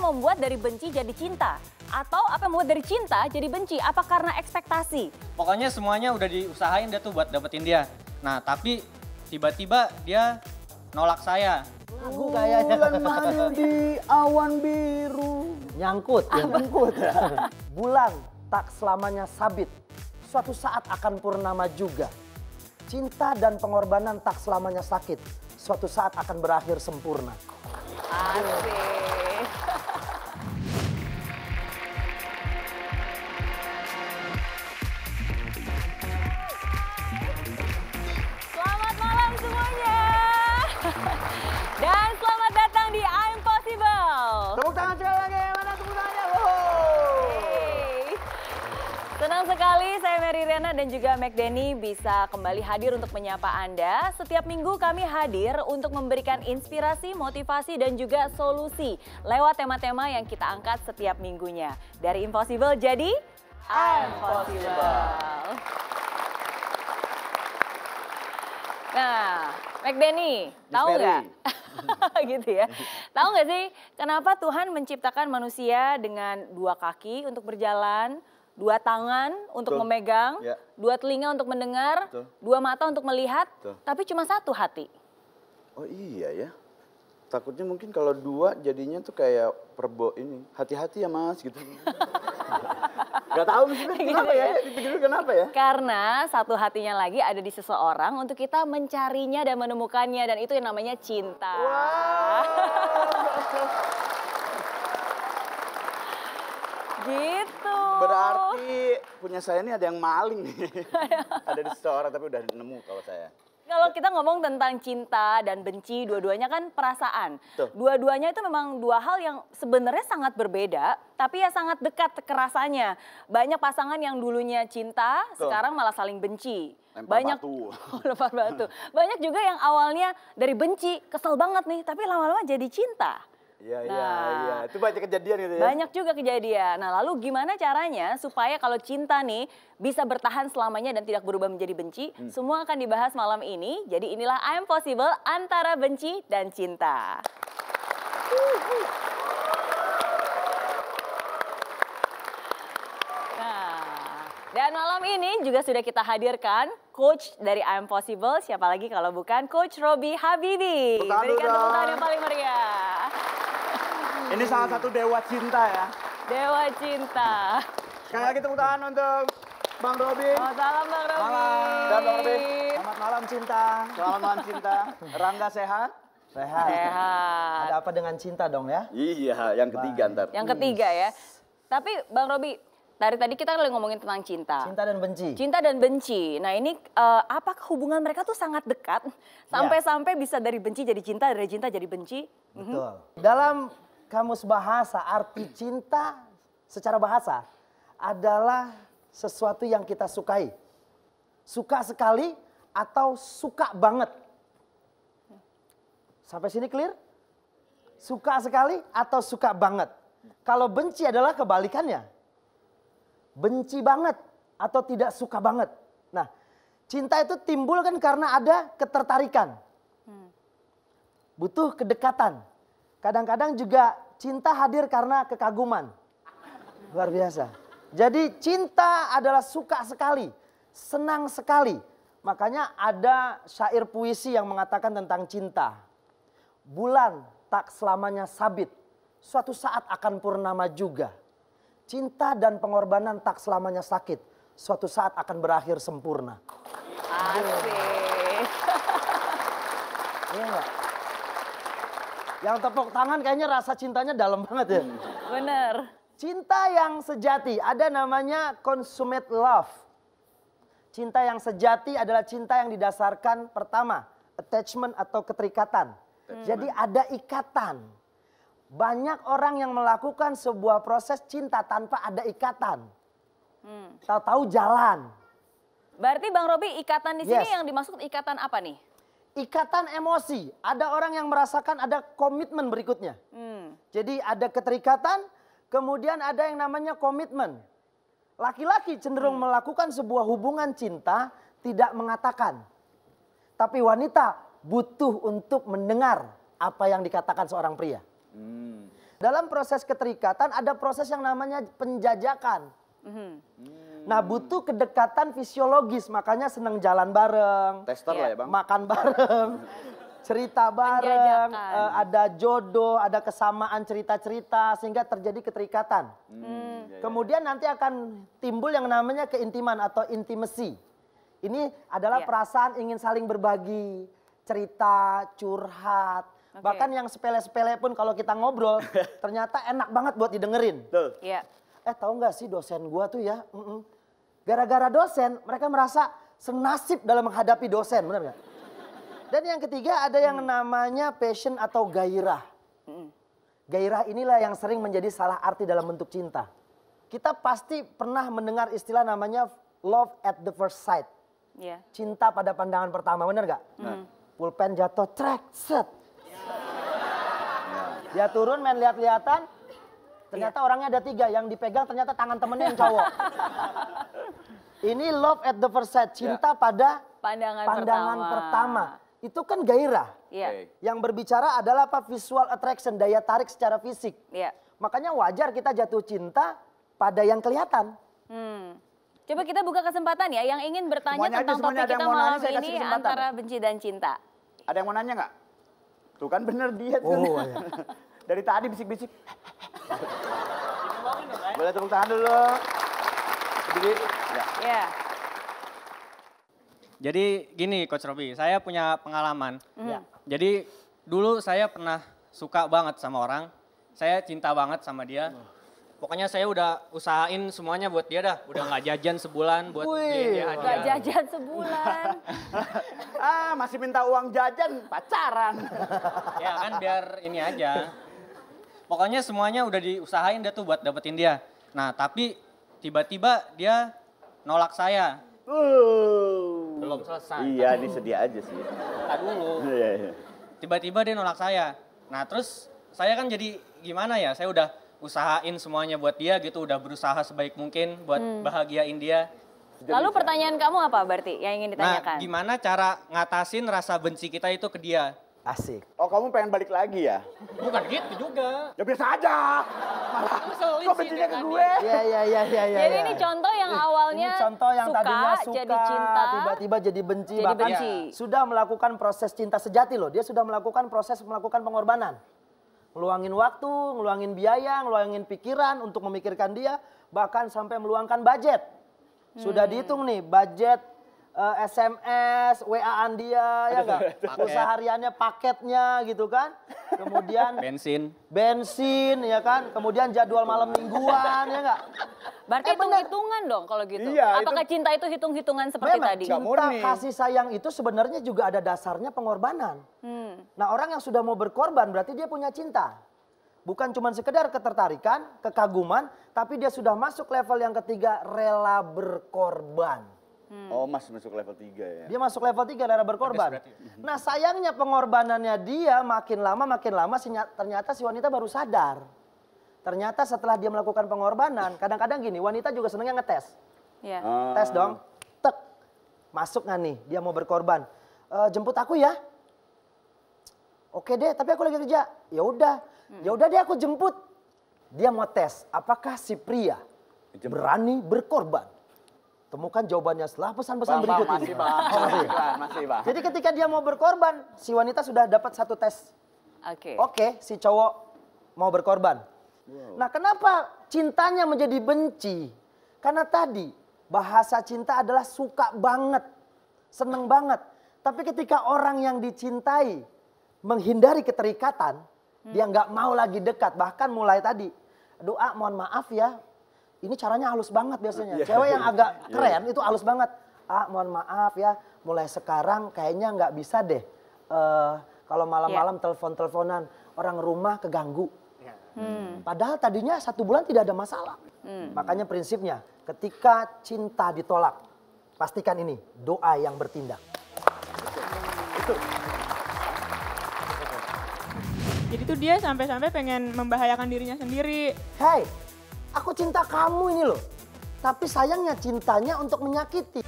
membuat dari benci jadi cinta? Atau apa yang membuat dari cinta jadi benci? Apa karena ekspektasi? Pokoknya semuanya udah diusahain dia tuh buat dapetin dia. Nah tapi tiba-tiba dia nolak saya. Lagu kayaknya. Bulan madu di awan biru. Nyangkut ya. Nyangkut ya. Bulan tak selamanya sabit. Suatu saat akan purnama juga. Cinta dan pengorbanan tak selamanya sakit. Suatu saat akan berakhir sempurna. Asik. Selamat malam semuanya. Dan selamat datang di I'm Possible. Tepuk tangan sekali lagi. Mana tepuk tangannya? Yeay. Senang sekali saya Mary Riana dan juga Mac Denny bisa kembali hadir untuk menyapa Anda. Setiap minggu kami hadir untuk memberikan inspirasi, motivasi dan juga solusi lewat tema-tema yang kita angkat setiap minggunya. Dari Impossible jadi I'm Possible. Nah, Mac Denny, tahu nggak? Gitu ya. Tahu nggak sih kenapa Tuhan menciptakan manusia dengan dua kaki untuk berjalan, dua tangan untuk memegang, Ya. dua telinga untuk mendengar, Betul. dua mata untuk melihat, Betul. tapi cuma satu hati. Oh iya ya. Takutnya mungkin kalau dua jadinya tuh kayak ini. Hati-hati ya mas gitu. Gak tahu sih kenapa ya. Dipikirin kenapa ya. Karena satu hatinya lagi ada di seseorang untuk kita mencarinya dan menemukannya, dan itu yang namanya cinta. Gitu. Berarti punya saya ini ada yang maling nih. Ada di seseorang tapi udah nemu kalau saya. Kalau kita ngomong tentang cinta dan benci, dua-duanya kan perasaan. Tuh. Dua-duanya itu memang dua hal yang sebenarnya sangat berbeda, tapi ya sangat dekat kerasanya. Banyak pasangan yang dulunya cinta, Tuh. sekarang malah saling benci. Lempar Banyak batu. lempar batu. Banyak juga yang awalnya dari benci, kesel banget nih, tapi lama-lama jadi cinta. Iya, iya, Nah. iya. Itu banyak kejadian gitu ya. Banyak juga kejadian. Nah, lalu gimana caranya supaya kalau cinta nih bisa bertahan selamanya dan tidak berubah menjadi benci? Semua akan dibahas malam ini. Jadi inilah I'm Possible antara benci dan cinta. Nah, dan malam ini juga sudah kita hadirkan coach dari I'm Possible. Siapa lagi kalau bukan Coach Robi Habibi. Tepuk tangan Berikan dulu tepuk tangan dong. yang paling meriah. Ini salah satu dewa cinta ya. Dewa cinta. Sekali lagi tepuk tangan untuk Bang Robi. Selamat malam Bang Robi. Dan Bang Robi. Selamat malam cinta. Selamat malam cinta. Rangga sehat? Sehat. Sehat. Ada apa dengan cinta dong ya? Iya, yang ketiga ntar. Yang ketiga ya. Tapi Bang Robi, dari tadi kita lagi ngomongin tentang cinta. Cinta dan benci. Cinta dan benci. Nah ini apakah hubungan mereka tuh sangat dekat? Sampai-sampai bisa dari benci jadi cinta, dari cinta jadi benci? Betul. Dalam kamus bahasa, arti cinta secara bahasa adalah sesuatu yang kita sukai. Suka sekali atau suka banget. Sampai sini clear? Suka sekali atau suka banget. Kalau benci adalah kebalikannya. Benci banget atau tidak suka banget. Nah, cinta itu timbul kan karena ada ketertarikan. Butuh kedekatan. Kadang-kadang juga cinta hadir karena kekaguman. Luar biasa. Jadi cinta adalah suka sekali, senang sekali. Makanya ada syair puisi yang mengatakan tentang cinta. Bulan tak selamanya sabit, suatu saat akan purnama juga. Cinta dan pengorbanan tak selamanya sakit, suatu saat akan berakhir sempurna. Asik. Iya enggak? Yang tepuk tangan kayaknya rasa cintanya dalam banget ya. Bener. Cinta yang sejati, ada namanya consummate love. Cinta yang sejati adalah cinta yang didasarkan pertama, attachment atau keterikatan. Jadi ada ikatan. Banyak orang yang melakukan sebuah proses cinta tanpa ada ikatan. Tahu-tahu jalan. Berarti Bang Robi ikatan di sini Yes. yang dimaksud ikatan apa nih? Ikatan emosi. Ada orang yang merasakan ada komitmen berikutnya. Jadi ada keterikatan, kemudian ada yang namanya komitmen. Laki-laki cenderung melakukan sebuah hubungan cinta tidak mengatakan. Tapi wanita butuh untuk mendengar apa yang dikatakan seorang pria. Dalam proses keterikatan ada proses yang namanya penjajakan. Nah, butuh kedekatan fisiologis, makanya senang jalan bareng, Tester lah ya Bang. makan bareng, cerita bareng, Penjajakan. ada jodoh, ada kesamaan cerita-cerita sehingga terjadi keterikatan. Kemudian nanti akan timbul yang namanya keintiman atau intimacy. Ini adalah perasaan ingin saling berbagi, cerita, curhat. Bahkan yang sepele-sepele pun kalau kita ngobrol ternyata enak banget buat didengerin. Betul. Iya. Tahu nggak sih dosen gua tuh ya, gara-gara dosen mereka merasa senasib dalam menghadapi dosen, benar nggak? Dan yang ketiga ada yang namanya passion atau gairah. Gairah inilah yang sering menjadi salah arti dalam bentuk cinta. Kita pasti pernah mendengar istilah namanya love at the first sight. Iya. Cinta pada pandangan pertama, benar nggak? Pulpen jatuh, trek, set. Dia turun main lihat-lihatan. Ternyata orangnya ada 3, yang dipegang ternyata tangan temennya yang cowok. Ini love at the first sight, cinta pada Pandangan pertama. Itu kan gairah. Iya. Yang berbicara adalah apa? Visual attraction, daya tarik secara fisik. Iya. Makanya wajar kita jatuh cinta pada yang kelihatan. Coba kita buka kesempatan ya, yang ingin bertanya Semuanya aja, tentang semuanya. topik Ada kita yang mau malam nanya, saya kasih ini kesempatan. antara benci dan cinta. Ada yang mau nanya nggak? Tuh kan bener dia tuh. Oh, iya. Dari tadi bisik-bisik. Boleh tepuk tangan dulu. Berdiri. Ya. Iya. Jadi gini Coach Robi, saya punya pengalaman. Ya. Jadi dulu saya pernah suka banget sama orang, saya cinta banget sama dia. Pokoknya saya udah usahain semuanya buat dia dah. Udah nggak jajan sebulan buat beliin dia Gak hadiah. jajan sebulan. Masih minta uang jajan, pacaran. Ya kan biar ini aja. Pokoknya semuanya udah diusahain dia tuh buat dapetin dia. Nah tapi tiba-tiba dia nolak saya. Belum selesai. Iya, ini sedih aja sih. Ntar dulu. Iya, iya. Tiba-tiba dia nolak saya. Nah terus saya kan jadi gimana ya, saya udah usahain semuanya buat dia gitu, udah berusaha sebaik mungkin buat bahagiain dia. Lalu pertanyaan kamu apa berarti yang ingin Nah ditanyakan? gimana cara ngatasin rasa benci kita itu ke dia? Asik. Oh, kamu pengen balik lagi ya? Bukan gitu juga. Ya biasa aja. Malah Ngeselin kok sih bencinya dia ke tadi. gue? Iya. Jadi ini contoh yang awalnya Ini contoh yang tadinya suka, jadi cinta, tiba-tiba jadi benci. jadi Bahkan benci. sudah melakukan proses cinta sejati loh. Dia sudah melakukan pengorbanan. Ngeluangin waktu, ngeluangin biaya, ngeluangin pikiran untuk memikirkan dia. Bahkan sampai meluangkan budget. Sudah dihitung nih budget SMS, WA-an dia, ya enggak? Usaha hariannya, paketnya gitu kan. Kemudian bensin, ya kan. Kemudian jadwal malam mingguan, ya enggak? Berarti hitung-hitungan dong kalau gitu. Iya, Apakah cinta itu hitung-hitungan seperti Memang tadi? Nggak cinta murni. kasih sayang itu sebenarnya juga ada dasarnya pengorbanan. Nah orang yang sudah mau berkorban berarti dia punya cinta. Bukan cuma sekedar ketertarikan, kekaguman, tapi dia sudah masuk level yang ketiga, rela berkorban. Oh, masih masuk level 3 ya? Dia masuk level 3, rela berkorban. Nah sayangnya pengorbanannya dia makin lama ternyata si wanita baru sadar. Ternyata setelah dia melakukan pengorbanan, kadang-kadang gini, wanita juga senangnya ngetes. Iya. Tes dong, tek, masuk nggak nih dia mau berkorban. Jemput aku ya. Oke deh, tapi aku lagi kerja. Ya udah deh aku jemput. Dia mau tes, apakah si pria berani berkorban? Temukan jawabannya setelah pesan-pesan berikut ini. Masih bang, masih bang. Jadi ketika dia mau berkorban, si wanita sudah dapat satu tes. Oke. Oke, si cowok mau berkorban. Nah kenapa cintanya menjadi benci? Karena tadi bahasa cinta adalah suka banget, seneng banget. Tapi ketika orang yang dicintai menghindari keterikatan, dia nggak mau lagi dekat. Bahkan mulai tadi, doa mohon maaf ya, ini caranya halus banget biasanya. Cewek yang agak keren itu halus banget. Mohon maaf ya, mulai sekarang kayaknya nggak bisa deh. Kalau malam-malam telepon-teleponan, orang rumah keganggu. Padahal tadinya 1 bulan tidak ada masalah. Makanya prinsipnya ketika cinta ditolak, pastikan ini doa yang bertindak. Jadi tuh dia sampai-sampai pengen membahayakan dirinya sendiri. Hey, aku cinta kamu ini loh. Tapi sayangnya cintanya untuk menyakiti.